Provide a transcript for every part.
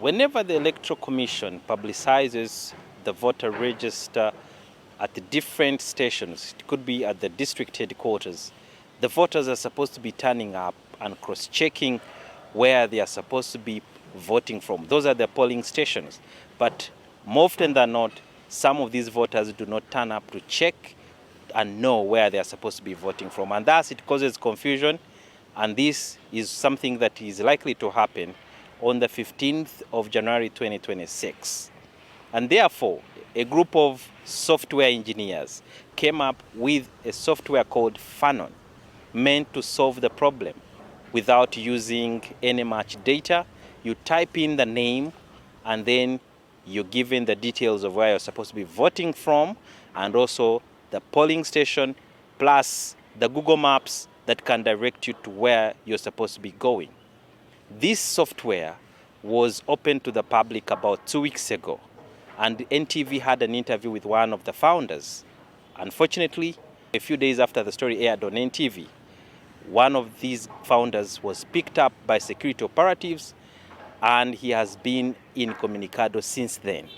Whenever the Electoral Commission publicizes the voter register at the different stations, it could be at the district headquarters, the voters are supposed to be turning up and cross-checking where they are supposed to be voting from. Those are the polling stations. But more often than not, some of these voters do not turn up to check and know where they are supposed to be voting from. And thus it causes confusion, and this is something that is likely to happen on the 15th of January 2026. And therefore, a group of software engineers came up with a software called Fanon, meant to solve the problem without using any much data. You type in the name and then you're given the details of where you're supposed to be voting from, and also the polling station, plus the Google Maps that can direct you to where you're supposed to be going. This software was open to the public about 2 weeks ago, and NTV had an interview with one of the founders. Unfortunately, a few days after the story aired on NTV, one of these founders was picked up by security operatives, and he has been incommunicado since then.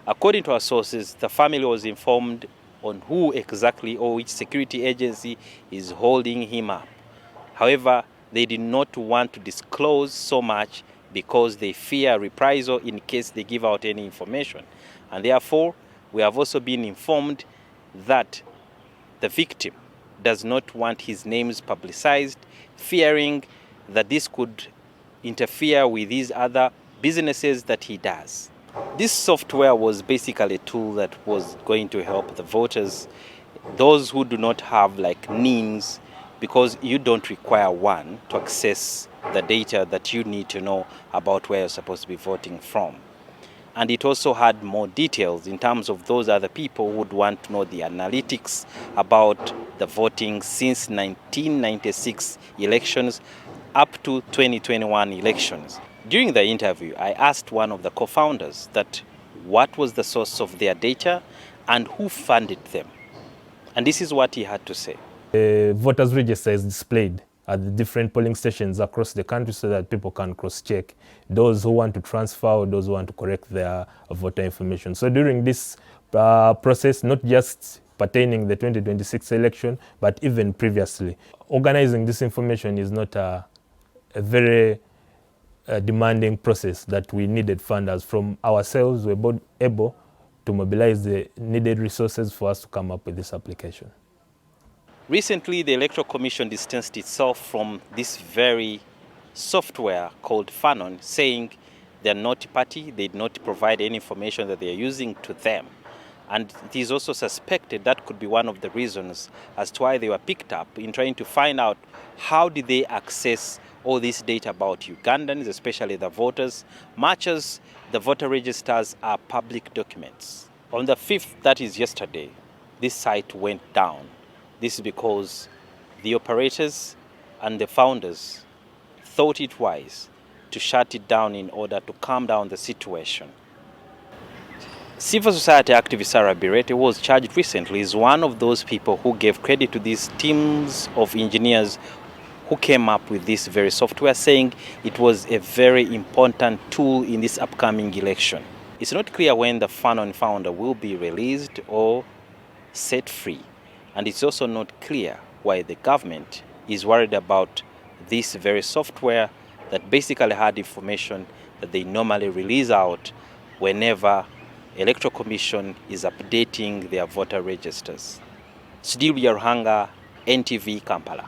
According to our sources, the family was informed on who exactly or which security agency is holding him up. However, they did not want to disclose so much because they fear reprisal in case they give out any information. And therefore, we have also been informed that the victim does not want his names publicized, fearing that this could interfere with his other businesses that he does. This software was basically a tool that was going to help the voters, those who do not have like NINs, because you don't require one to access the data that you need to know about where you're supposed to be voting from. And it also had more details in terms of those other people who would want to know the analytics about the voting since 1996 elections up to 2021 elections. During the interview, I asked one of the co-founders that what was the source of their data and who funded them. And this is what he had to say. The voters register is displayed at the different polling stations across the country so that people can cross-check those who want to transfer or those who want to correct their voter information. So during this process, not just pertaining the 2026 election, but even previously, organizing this information is not a very demanding process that we needed funders. From ourselves, we were able to mobilize the needed resources for us to come up with this application. Recently, the Electoral Commission distanced itself from this very software called Fanon, saying they're not party, they did not provide any information that they are using to them. And it is also suspected that could be one of the reasons as to why they were picked up in trying to find out how did they access all this data about Ugandans, especially the voters, much as the voter registers are public documents. On the 5th, that is yesterday, this site went down. This is because the operators and the founders thought it wise to shut it down in order to calm down the situation. Civil society activist Sarah Birete, who was charged recently, is one of those people who gave credit to these teams of engineers who came up with this very software, saying it was a very important tool in this upcoming election. It's not clear when the Fanon founder will be released or set free. And it's also not clear why the government is worried about this very software that basically had information that they normally release out whenever Electoral Commission is updating their voter registers. Sudhir Byaruhanga, NTV, Kampala.